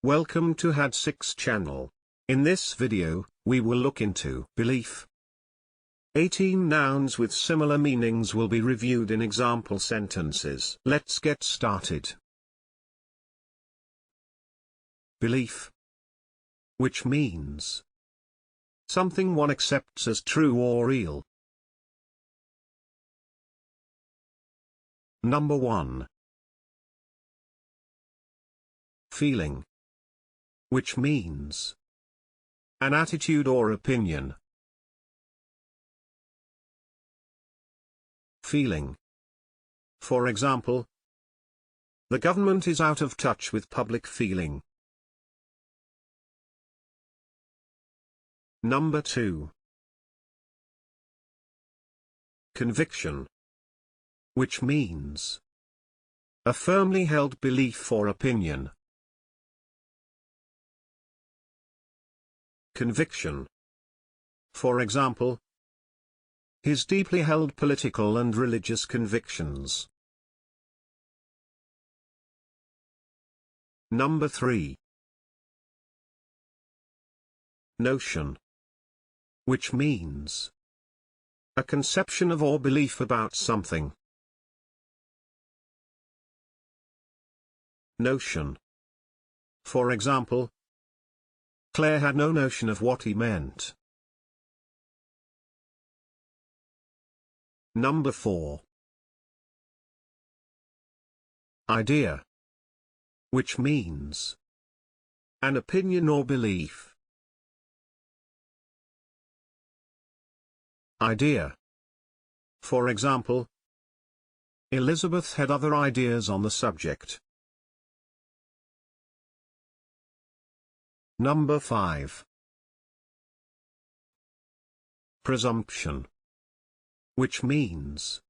Welcome to HAD6 channel. In this video, we will look into belief. 18 nouns with similar meanings will be reviewed in example sentences. Let's get started. Belief, which means something one accepts as true or real. Number 1. Feeling, which means an attitude or opinion. Feeling. For example, the government is out of touch with public feeling. Number 2. Conviction, which means a firmly held belief or opinion. Conviction. For example, his deeply held political and religious convictions. Number 3. Notion, which means a conception of or belief about something. Notion. For example, Claire had no notion of what he meant. Number 4. Idea, which means an opinion or belief. Idea. For example, Elizabeth had other ideas on the subject. Number 5. Presumption, which means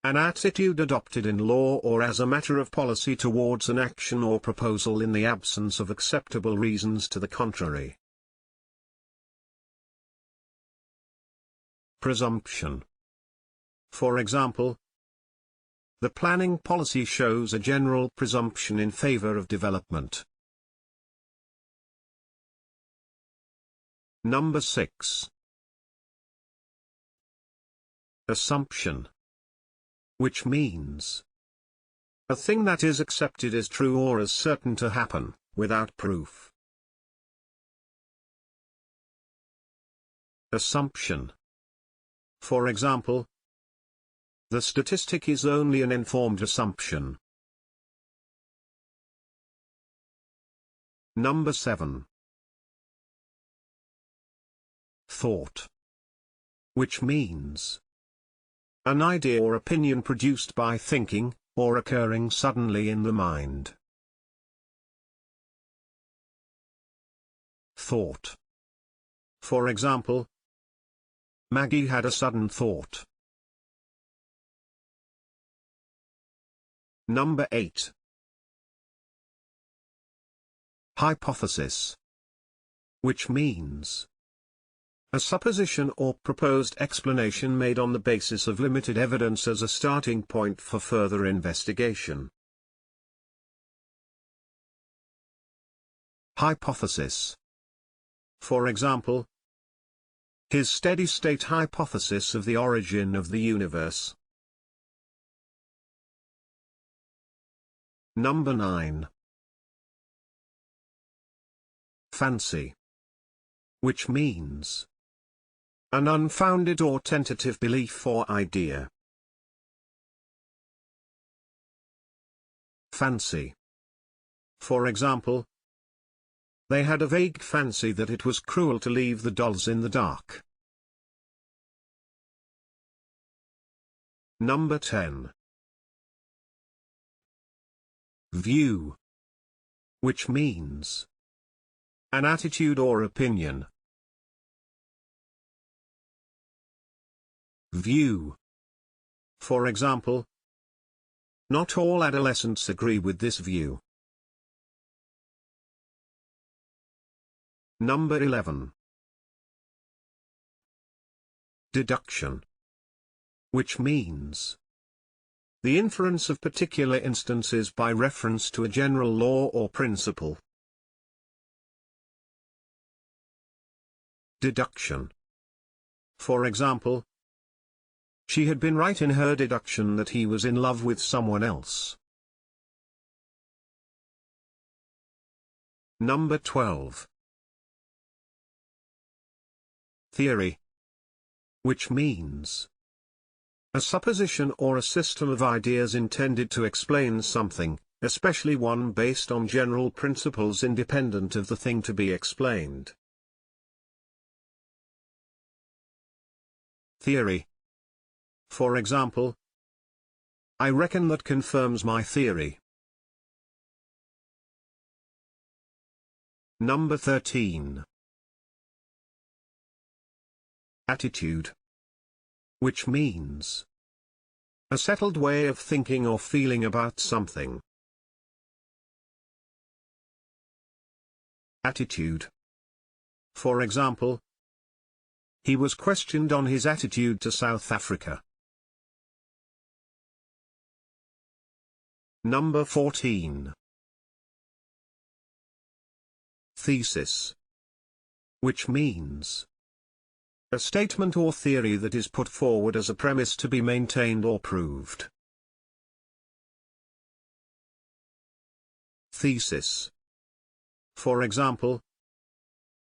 an attitude adopted in law or as a matter of policy towards an action or proposal in the absence of acceptable reasons to the contrary. Presumption. For example, the planning policy shows a general presumption in favor of development. Number 6. Assumption, which means a thing that is accepted as true or as certain to happen, without proof. Assumption. For example, the statistic is only an informed assumption. Number 7. Thought, which means an idea or opinion produced by thinking, or occurring suddenly in the mind. Thought. For example, Maggie had a sudden thought. Number 8. Hypothesis, which means a supposition or proposed explanation made on the basis of limited evidence as a starting point for further investigation. Hypothesis. For example, his steady-state hypothesis of the origin of the universe. Number 9. Fancy, which means an unfounded or tentative belief or idea. Fancy. For example, they had a vague fancy that it was cruel to leave the dolls in the dark. Number 10. View, which means an attitude or opinion. View. For example, not all adolescents agree with this view. Number 11. Deduction, which means the inference of particular instances by reference to a general law or principle. Deduction. For example, she had been right in her deduction that he was in love with someone else. Number 12. Theory. Which means a supposition or a system of ideas intended to explain something, especially one based on general principles independent of the thing to be explained. Theory. For example, I reckon that confirms my theory. Number 13. Attitude. Which means a settled way of thinking or feeling about something. Attitude. For example, he was questioned on his attitude to South Africa. Number 14. Thesis. Which means a statement or theory that is put forward as a premise to be maintained or proved. Thesis. For example,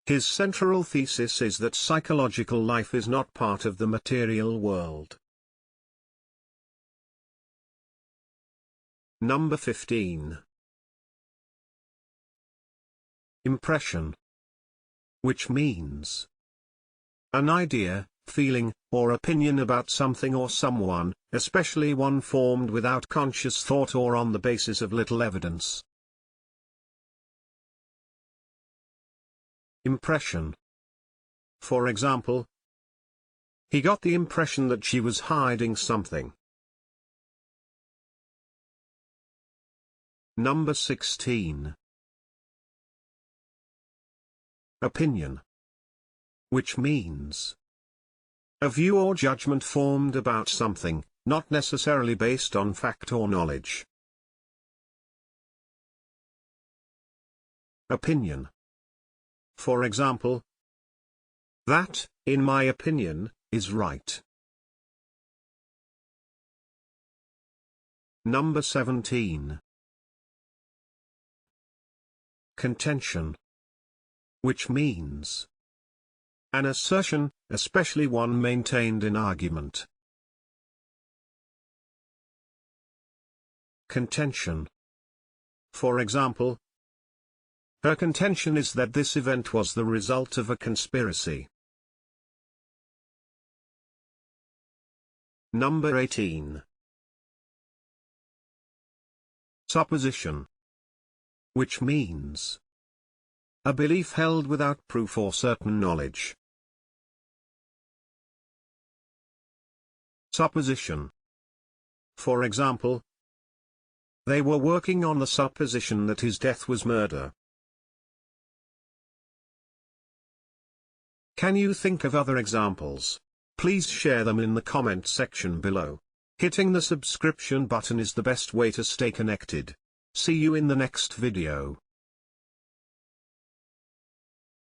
his central thesis is that psychological life is not part of the material world. Number 15. Impression. Which means an idea, feeling, or opinion about something or someone, especially one formed without conscious thought or on the basis of little evidence. Impression. For example, he got the impression that she was hiding something. Number 16. Opinion. Which means a view or judgment formed about something, not necessarily based on fact or knowledge. Opinion. For example, that, in my opinion, is right. Number 17. Contention. Which means an assertion, especially one maintained in argument. Contention. For example, her contention is that this event was the result of a conspiracy. Number 18. Supposition. Which means a belief held without proof or certain knowledge. Supposition. For example, they were working on the supposition that his death was murder. Can you think of other examples? Please share them in the comment section below. Hitting the subscription button is the best way to stay connected. See you in the next video.